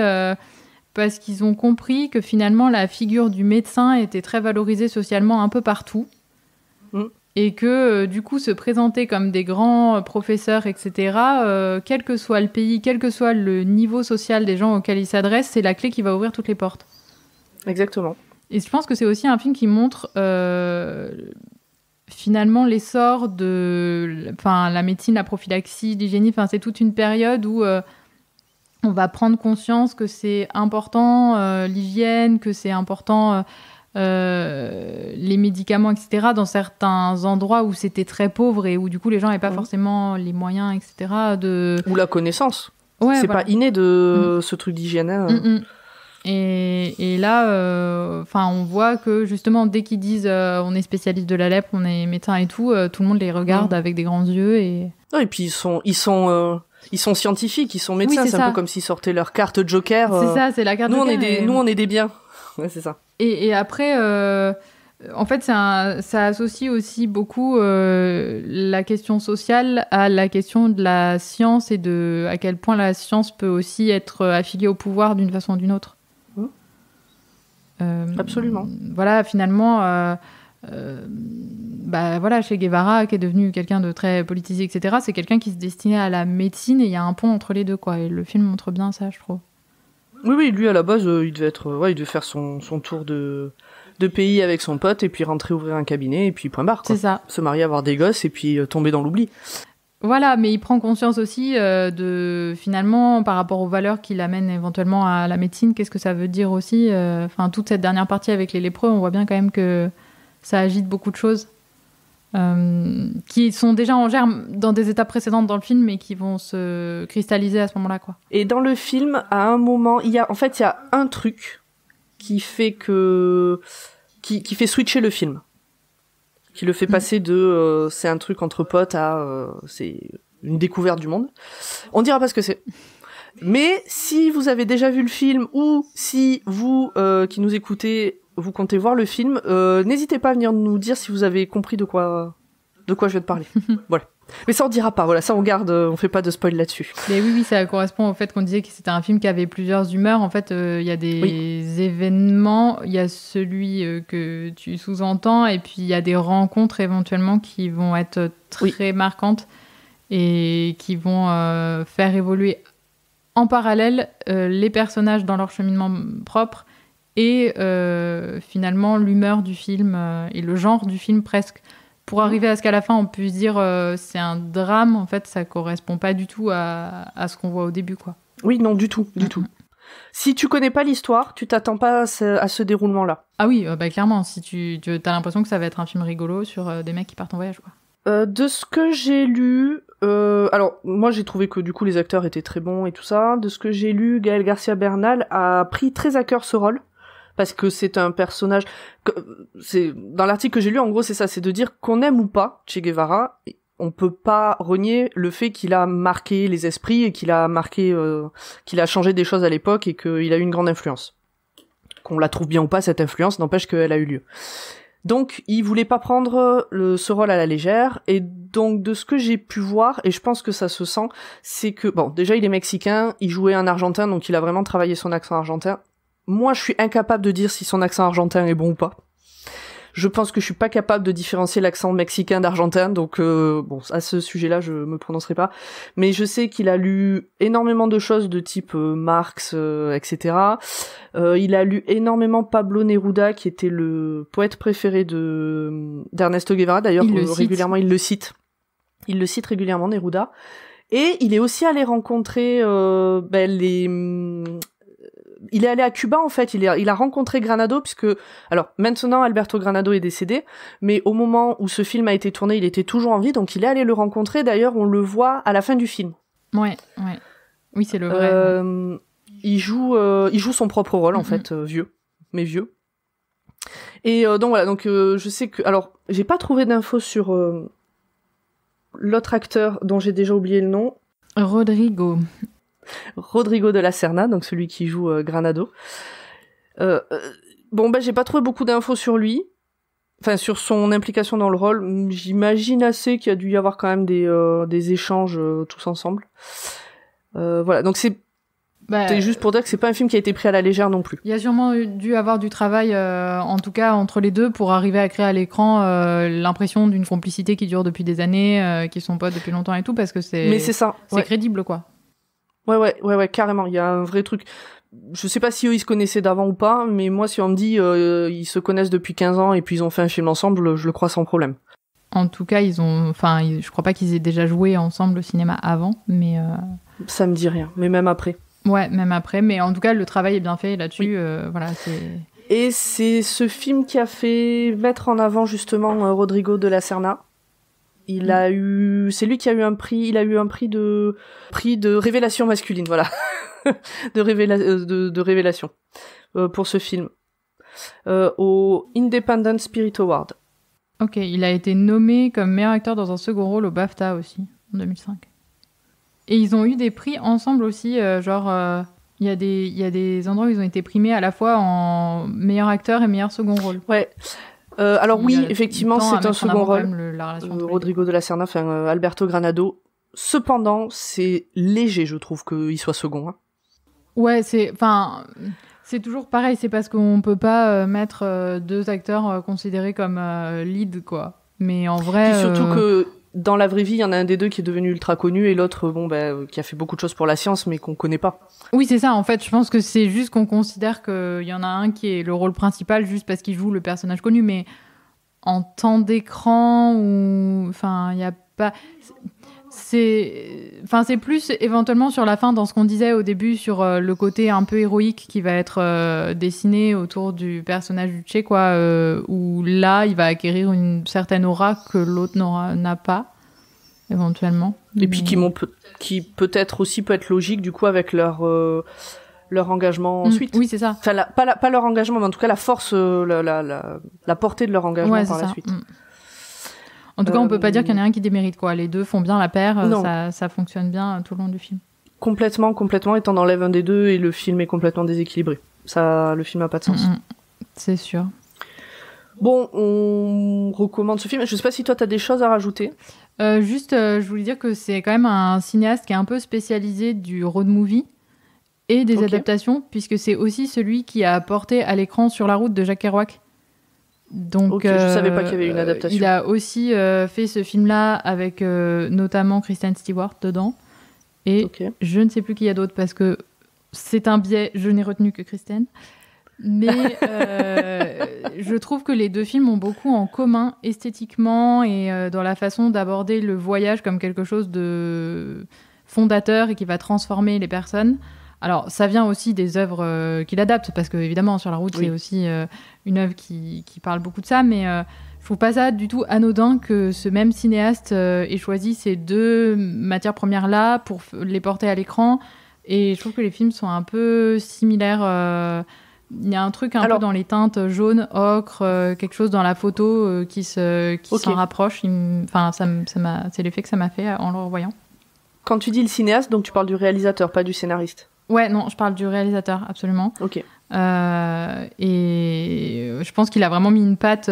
parce qu'ils ont compris que finalement la figure du médecin était très valorisée socialement un peu partout. Et que du coup se présenter comme des grands professeurs, etc., quel que soit le pays, quel que soit le niveau social des gens auxquels ils s'adressent, c'est la clé qui va ouvrir toutes les portes. Exactement. Et je pense que c'est aussi un film qui montre finalement l'essor de la médecine, la prophylaxie, l'hygiénie, c'est toute une période où on va prendre conscience que c'est important l'hygiène, que c'est important les médicaments, etc., dans certains endroits où c'était très pauvre et où du coup les gens n'avaient pas forcément les moyens, etc. Ou la connaissance. Ouais, c'est pas inné de ce truc d'hygiène. Et là, on voit que justement, dès qu'ils disent on est spécialiste de la lèpre, on est médecin et tout le monde les regarde avec des grands yeux. Et puis ils sont scientifiques, ils sont médecins, c'est un peu comme s'ils sortaient leur carte Joker. C'est ça, c'est la carte Joker. Nous, on est des biens. Ouais, c'est ça. Et après, en fait, ça associe aussi beaucoup la question sociale à la question de la science et de à quel point la science peut aussi être affiliée au pouvoir d'une façon ou d'une autre. Absolument. Voilà, finalement... chez Guevara, qui est devenu quelqu'un de très politisé, etc., c'est quelqu'un qui se destinait à la médecine et il y a un pont entre les deux, quoi. Et le film montre bien ça, je trouve. Oui, lui, à la base, il devait faire son tour de pays avec son pote et puis rentrer ouvrir un cabinet et puis point barre, quoi. C'est ça. Se marier, avoir des gosses et puis tomber dans l'oubli. Voilà, mais il prend conscience aussi de, finalement, par rapport aux valeurs qu'il amène éventuellement à la médecine, qu'est-ce que ça veut dire aussi. Toute cette dernière partie avec les lépreux, on voit bien quand même que ça agite beaucoup de choses qui sont déjà en germe dans des étapes précédentes dans le film, mais qui vont se cristalliser à ce moment-là, quoi. Et dans le film, à un moment, il y a un truc qui fait qui fait switcher le film, qui le fait passer de c'est un truc entre potes à c'est une découverte du monde. On dira pas ce que c'est. Mais si vous avez déjà vu le film ou si vous qui nous écoutez, vous comptez voir le film, n'hésitez pas à venir nous dire si vous avez compris de quoi je vais te parler. Voilà. Mais ça on dira pas, voilà, ça on garde, on fait pas de spoil là-dessus. Mais oui, ça correspond au fait qu'on disait que c'était un film qui avait plusieurs humeurs. En fait, il y a des événements, il y a celui que tu sous-entends, et puis il y a des rencontres éventuellement qui vont être très marquantes. et qui vont faire évoluer en parallèle les personnages dans leur cheminement propre et finalement l'humeur du film et le genre du film presque. Pour arriver à ce qu'à la fin on puisse dire c'est un drame, en fait ça correspond pas du tout à ce qu'on voit au début, quoi. Oui, non, du tout. Si tu connais pas l'histoire, tu t'attends pas à ce déroulement-là. Ah oui, clairement, si tu as l'impression que ça va être un film rigolo sur des mecs qui partent en voyage, quoi. De ce que j'ai lu, alors moi j'ai trouvé que du coup les acteurs étaient très bons et tout ça. De ce que j'ai lu, Gaël Garcia Bernal a pris très à cœur ce rôle parce que c'est un personnage. C'est dans l'article que j'ai lu, en gros c'est ça, c'est de dire qu'on aime ou pas Che Guevara, on peut pas renier le fait qu'il a marqué les esprits et qu'il a changé des choses à l'époque et qu'il a eu une grande influence. Qu'on la trouve bien ou pas cette influence, n'empêche qu'elle a eu lieu. Donc, il voulait pas prendre ce rôle à la légère, et donc de ce que j'ai pu voir, et je pense que ça se sent, c'est que, bon, déjà il est mexicain, il jouait un argentin, donc il a vraiment travaillé son accent argentin. Moi, je suis incapable de dire si son accent argentin est bon ou pas. Je pense que je suis pas capable de différencier l'accent mexicain d'argentin, donc bon, à ce sujet-là, je me prononcerai pas. Mais je sais qu'il a lu énormément de choses de type Marx, etc. Il a lu énormément Pablo Neruda, qui était le poète préféré d'Ernesto Guevara. D'ailleurs, régulièrement, il le cite. Il le cite régulièrement, Neruda. Et il est aussi allé rencontrer il est allé à Cuba, en fait, il a rencontré Granado, puisque, alors, maintenant, Alberto Granado est décédé, mais au moment où ce film a été tourné, il était toujours en vie, donc il est allé le rencontrer, d'ailleurs, on le voit à la fin du film. Ouais. Oui, c'est le vrai. Il joue son propre rôle, en fait, vieux. Et donc voilà, donc je sais que, alors, j'ai pas trouvé d'infos sur l'autre acteur dont j'ai déjà oublié le nom. Rodrigo de la Serna, donc celui qui joue Granado. J'ai pas trouvé beaucoup d'infos sur lui, enfin sur son implication dans le rôle. J'imagine assez qu'il y a dû y avoir quand même des échanges tous ensemble. Voilà, donc c'est juste pour dire que c'est pas un film qui a été pris à la légère non plus. Il y a sûrement dû avoir du travail, en tout cas entre les deux, pour arriver à créer à l'écran l'impression d'une complicité qui dure depuis des années, qui sont potes depuis longtemps et tout, parce que c'est ça, c'est crédible, quoi. Ouais, carrément, il y a un vrai truc. Je sais pas si eux ils se connaissaient d'avant ou pas, mais moi si on me dit ils se connaissent depuis 15 ans et puis ils ont fait un film ensemble, je le crois sans problème. En tout cas, je crois pas qu'ils aient déjà joué ensemble au cinéma avant, mais... Ça me dit rien, mais même après. Ouais, même après, mais en tout cas, le travail est bien fait là-dessus, voilà, c'est... Et c'est ce film qui a fait mettre en avant justement Rodrigo de la Serna. C'est lui qui a eu un prix, il a eu un prix de révélation masculine, voilà. de révélation pour ce film au Independent Spirit Award. Ok, il a été nommé comme meilleur acteur dans un second rôle au BAFTA aussi en 2005. Et ils ont eu des prix ensemble aussi, il y a des endroits où ils ont été primés à la fois en meilleur acteur et meilleur second rôle. Ouais. Alors oui, effectivement, c'est un second rôle. Rodrigo de la Serna, Alberto Granado. Cependant, c'est léger, je trouve, qu'il soit second. Hein. Ouais, c'est toujours pareil. C'est parce qu'on peut pas mettre deux acteurs considérés comme lead, quoi. Mais en vrai. Puis surtout que dans la vraie vie, il y en a un des deux qui est devenu ultra connu et l'autre, qui a fait beaucoup de choses pour la science, mais qu'on connaît pas. Oui, c'est ça. En fait, je pense que c'est juste qu'on considère qu'il y en a un qui est le rôle principal juste parce qu'il joue le personnage connu, mais en temps d'écran ou, il y a pas. C'est plus éventuellement sur la fin dans ce qu'on disait au début sur le côté un peu héroïque qui va être dessiné autour du personnage du Che, quoi, où là il va acquérir une certaine aura que l'autre n'a pas éventuellement. Et puis qui peut-être aussi peut être logique du coup avec leur engagement ensuite. Oui, c'est ça. Enfin, pas leur engagement, mais en tout cas la force, la portée de leur engagement par la suite. En tout cas, on peut pas dire qu'il y en a un qui démérite, quoi. Les deux font bien la paire, ça fonctionne bien tout le long du film. Complètement, et t'en enlèves un des deux et le film est complètement déséquilibré. Le film a pas de sens. C'est sûr. Bon, on recommande ce film. Je sais pas si toi t'as des choses à rajouter. Je voulais dire que c'est quand même un cinéaste qui est un peu spécialisé du road movie et des adaptations, puisque c'est aussi celui qui a porté à l'écran Sur la route de Jacques Kerouac. Donc, Ok, je savais pas qu'il y avait une adaptation. Il a aussi fait ce film-là avec notamment Kristen Stewart dedans. Et je ne sais plus qui y a d'autre parce que c'est un biais, je n'ai retenu que Kristen. Mais je trouve que les deux films ont beaucoup en commun esthétiquement et dans la façon d'aborder le voyage comme quelque chose de fondateur et qui va transformer les personnes. Alors, ça vient aussi des œuvres qu'il adapte, parce que évidemment, Sur la route, c'est aussi une œuvre qui parle beaucoup de ça, mais je trouve pas ça du tout anodin que ce même cinéaste ait choisi ces deux matières premières-là pour les porter à l'écran. Et je trouve que les films sont un peu similaires. Il y a un truc peu dans les teintes jaune, ocre, quelque chose dans la photo qui s'en rapproche. C'est l'effet que ça m'a fait en le revoyant. Quand tu dis le cinéaste, donc tu parles du réalisateur, pas du scénariste. Ouais, non, je parle du réalisateur, absolument. Ok. Et je pense qu'il a vraiment mis une patte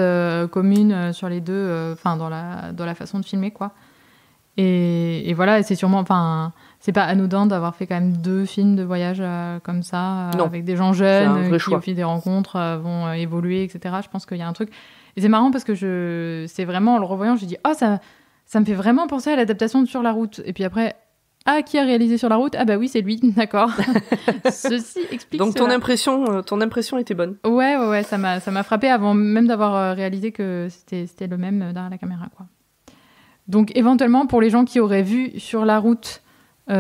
commune sur les deux, dans la façon de filmer, quoi. Et voilà, et c'est sûrement, c'est pas anodin d'avoir fait quand même 2 films de voyage comme ça, avec des gens jeunes qui, au fil des rencontres, vont évoluer, etc. Je pense qu'il y a un truc. Et c'est marrant parce que c'est vraiment, en le revoyant, j'ai dit, oh, ça me fait vraiment penser à l'adaptation de Sur la route. Et puis après, qui a réalisé Sur la route ? Ah bah oui, c'est lui, d'accord. Ceci explique donc ton impression était bonne. Ouais, ça m'a frappé avant même d'avoir réalisé que c'était le même derrière la caméra, quoi. Donc éventuellement, pour les gens qui auraient vu Sur la route, qui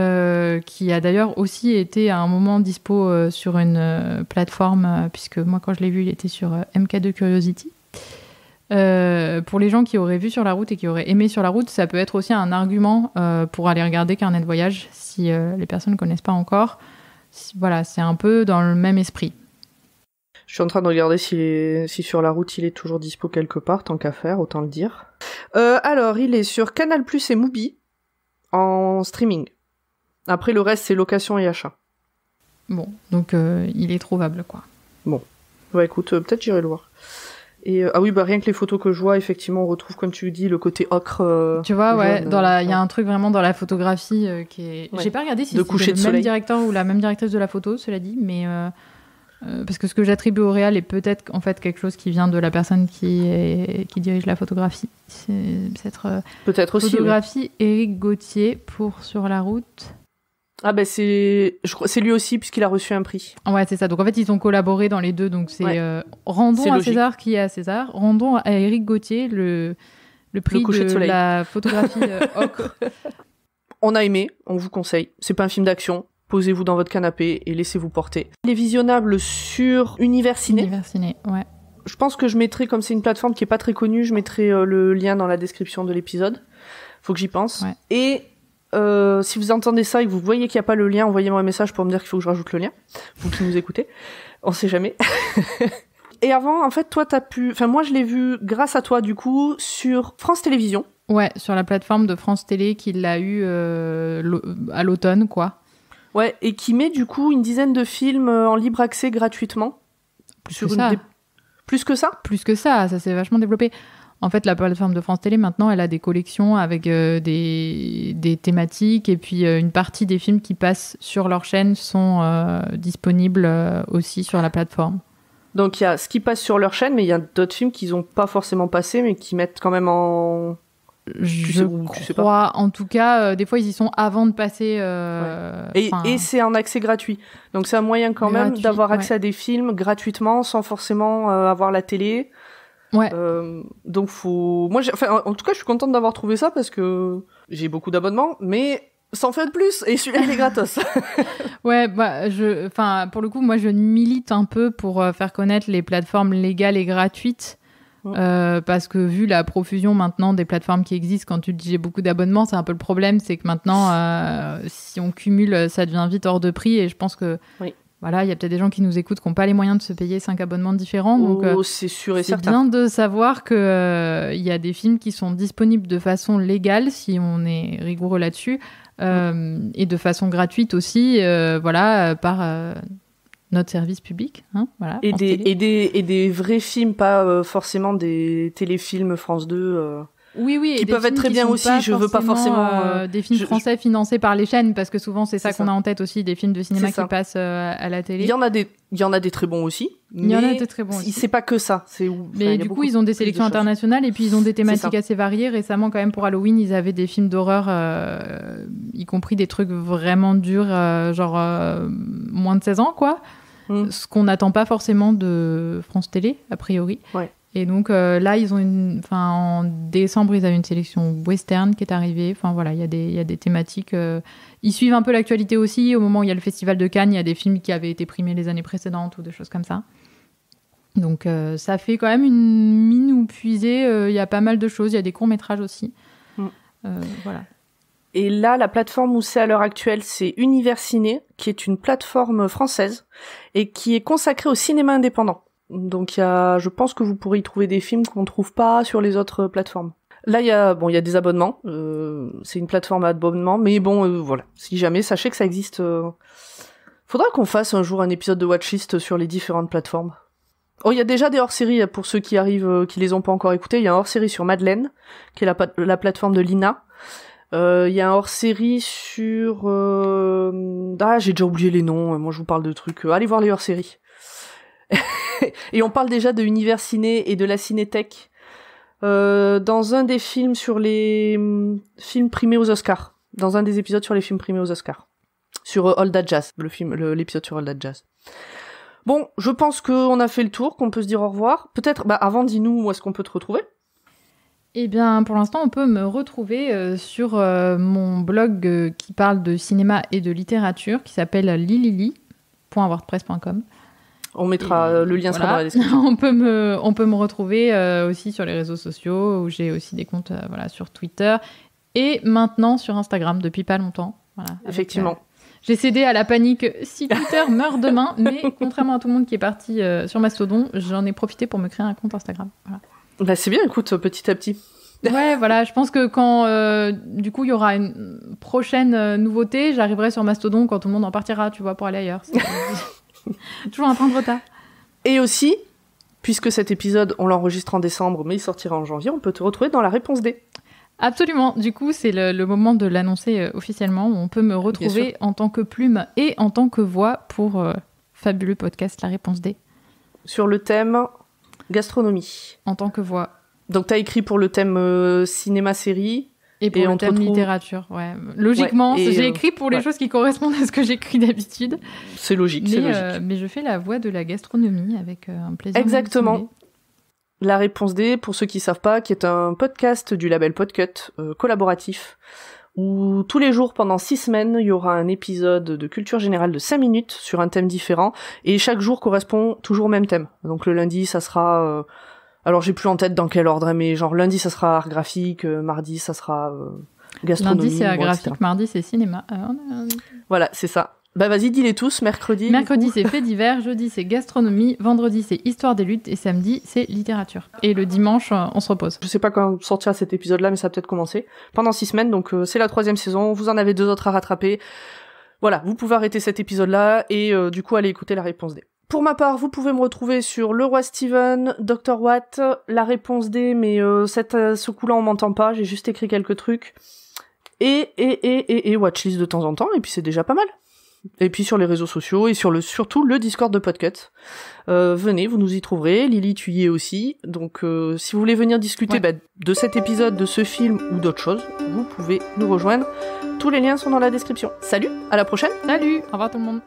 a d'ailleurs aussi été à un moment dispo sur une plateforme, puisque moi quand je l'ai vu, il était sur MK2 Curiosity. Pour les gens qui auraient vu Sur la route et qui auraient aimé Sur la route, ça peut être aussi un argument pour aller regarder Carnet de voyage si les personnes ne connaissent pas encore. Voilà, c'est un peu dans le même esprit. Je suis en train de regarder si Sur la route il est toujours dispo quelque part, tant qu'à faire, autant le dire. Alors, il est sur Canal+ et Mubi en streaming. Après, le reste, c'est location et achat. Bon, donc il est trouvable, quoi. Bon, ouais, écoute, peut-être j'irai le voir. Et rien que les photos que je vois, effectivement, on retrouve, comme tu dis, le côté ocre. Tu vois, ouais, il y a un truc vraiment dans la photographie qui est. Ouais. J'ai pas regardé si c'était le même directeur ou la même directrice de la photo, cela dit, mais parce que ce que j'attribue au réal est peut-être en fait quelque chose qui vient de la personne qui dirige la photographie. C'est peut-être aussi photographie Éric Gauthier pour Sur la route. Ah ben c'est lui aussi puisqu'il a reçu un prix. Ouais, c'est ça. Donc en fait ils ont collaboré dans les deux. Donc c'est rendons à César qui est à César. Rendons à Éric Gauthier le prix de la photographie ocre. On a aimé, on vous conseille. C'est pas un film d'action. Posez-vous dans votre canapé et laissez-vous porter. Il est visionnable sur Univers Ciné. Univers Ciné, ouais. Je pense que je mettrai, comme c'est une plateforme qui est pas très connue, je mettrai le lien dans la description de l'épisode. Faut que j'y pense. Ouais. Et si vous entendez ça et que vous voyez qu'il n'y a pas le lien, envoyez-moi un message pour me dire qu'il faut que je rajoute le lien. Vous qui nous écoutez. On sait jamais. Et avant, en fait, toi, moi, je l'ai vu grâce à toi, du coup, sur France Télévisions. Ouais, sur la plateforme de France Télé qui l'a eu à l'automne, quoi. Ouais, et qui met du coup une dizaine de films en libre accès gratuitement. Plus que ça. Plus que ça ? Plus que ça s'est vachement développé. En fait, la plateforme de France Télé, maintenant, elle a des collections avec des thématiques et puis une partie des films qui passent sur leur chaîne sont disponibles aussi sur la plateforme. Donc il y a ce qui passe sur leur chaîne, mais il y a d'autres films qu'ils n'ont pas forcément passé, mais qui mettent quand même en... Je crois, en tout cas, des fois ils y sont avant de passer. Et c'est en accès gratuit. Donc c'est un moyen quand même d'avoir accès à des films gratuitement sans forcément avoir la télé. Ouais. Donc faut. Moi, en tout cas, je suis contente d'avoir trouvé ça parce que j'ai beaucoup d'abonnements, mais sans faire de plus. Et celui-là, il est gratos. Ouais, pour le coup, moi, je milite un peu pour faire connaître les plateformes légales et gratuites. Parce que vu la profusion maintenant des plateformes qui existent, quand tu dis j'ai beaucoup d'abonnements, c'est un peu le problème, c'est que maintenant si on cumule, ça devient vite hors de prix et je pense que voilà, il y a peut-être des gens qui nous écoutent qui n'ont pas les moyens de se payer 5 abonnements différents, donc c'est sûr et c'est certain. bien de savoir que il y a des films qui sont disponibles de façon légale si on est rigoureux là-dessus et de façon gratuite aussi, par notre service public, hein, voilà. Et des vrais films, pas forcément des téléfilms France 2. Oui, qui peuvent être très bien aussi. Je veux pas forcément des films français financés par les chaînes, parce que souvent c'est ça qu'on a en tête aussi, des films de cinéma qui passent à la télé. Il y en a des très bons aussi. Il y en a des très bons aussi. C'est pas que ça. Mais du coup, ils ont des sélections internationales et puis ils ont des thématiques assez variées. Récemment, quand même, pour Halloween, ils avaient des films d'horreur, y compris des trucs vraiment durs, genre moins de 16 ans, quoi. Ce qu'on n'attend pas forcément de France Télé, a priori. Ouais. Et donc là, ils ont en décembre, ils avaient une sélection western qui est arrivée. Enfin voilà, il y a des thématiques. Ils suivent un peu l'actualité aussi. Au moment où il y a le Festival de Cannes, il y a des films qui avaient été primés les années précédentes ou des choses comme ça. Donc ça fait quand même une mine où puiser. Il y a pas mal de choses. Il y a des courts-métrages aussi. Voilà. Et là, la plateforme où c'est à l'heure actuelle, c'est Univers Ciné, qui est une plateforme française et qui est consacrée au cinéma indépendant. Donc je pense que vous pourrez y trouver des films qu'on ne trouve pas sur les autres plateformes. Là, il y a des abonnements. C'est une plateforme à abonnement, mais bon, voilà. Si jamais, sachez que ça existe. Faudra qu'on fasse un jour un épisode de Watchlist sur les différentes plateformes. Oh, il y a déjà des hors-séries pour ceux qui arrivent, qui les ont pas encore écoutés. Il y a un hors-série sur Madeleine, qui est la plateforme de Lina. Il y a un hors-série sur... j'ai déjà oublié les noms. Moi, je vous parle de trucs. Allez voir les hors-séries. Et on parle déjà de Univers Ciné et de la Cinétech dans un des films sur les films primés aux Oscars. Dans un des épisodes sur les films primés aux Oscars. Sur All That Jazz, l'épisode sur All That Jazz. Bon, je pense qu'on a fait le tour, qu'on peut se dire au revoir. Peut-être, avant, dis-nous où est-ce qu'on peut te retrouver. Eh bien, pour l'instant, on peut me retrouver sur mon blog qui parle de cinéma et de littérature, qui s'appelle lilili.wordpress.com. On mettra le lien sera dans la description. on peut me retrouver aussi sur les réseaux sociaux, où j'ai aussi des comptes sur Twitter et maintenant sur Instagram depuis pas longtemps. Voilà, effectivement. J'ai cédé à la panique si Twitter meurt demain, mais contrairement à tout le monde qui est parti sur Mastodon, j'en ai profité pour me créer un compte Instagram. Voilà. C'est bien, écoute, petit à petit. Ouais, voilà, je pense que quand du coup il y aura une prochaine nouveauté, j'arriverai sur Mastodon quand tout le monde en partira, tu vois, pour aller ailleurs. Toujours un point de retard. Et aussi, puisque cet épisode, on l'enregistre en décembre, mais il sortira en janvier, on peut te retrouver dans la réponse D. Absolument. Du coup, c'est le moment de l'annoncer officiellement. On peut me retrouver en tant que plume et en tant que voix pour fabuleux podcast La Réponse D. Sur le thème gastronomie. En tant que voix. Donc, t'as écrit pour le thème cinéma-série. Et pour le thème littérature, ouais. Logiquement, j'ai écrit pour les choses qui correspondent à ce que j'écris d'habitude. C'est logique, c'est logique. Mais je fais la voix de la gastronomie avec un plaisir. Exactement. La Réponse D, pour ceux qui savent pas, qui est un podcast du label Podcut, collaboratif, où tous les jours, pendant 6 semaines, il y aura un épisode de culture générale de 5 minutes sur un thème différent, et chaque jour correspond toujours au même thème. Donc le lundi, ça sera... alors j'ai plus en tête dans quel ordre, mais genre lundi, ça sera art graphique, mardi, ça sera gastronomie... Lundi, c'est art graphique, etc. Mardi, c'est cinéma. Voilà, c'est ça. Vas-y, dis-les tous. Mercredi, c'est faits divers, jeudi, c'est gastronomie, vendredi, c'est histoire des luttes, et samedi, c'est littérature. Et le dimanche, on se repose. Je sais pas quand sortira cet épisode-là, mais ça va peut-être commencer. Pendant 6 semaines, donc c'est la 3e saison, vous en avez 2 autres à rattraper. Voilà, vous pouvez arrêter cet épisode-là, et du coup, aller écouter La Réponse D. Pour ma part, vous pouvez me retrouver sur Le Roi Steven, Dr. Watt, La Réponse D, mais ce coup-là, on m'entend pas, j'ai juste écrit quelques trucs. Et Watchlist de temps en temps, et puis c'est déjà pas mal. Et puis sur les réseaux sociaux et surtout le Discord de Podcut. Venez, vous nous y trouverez. Lily, tu y es aussi. Donc si vous voulez venir discuter de cet épisode, de ce film ou d'autres choses, vous pouvez nous rejoindre. Tous les liens sont dans la description. Salut, à la prochaine. Salut, au revoir tout le monde.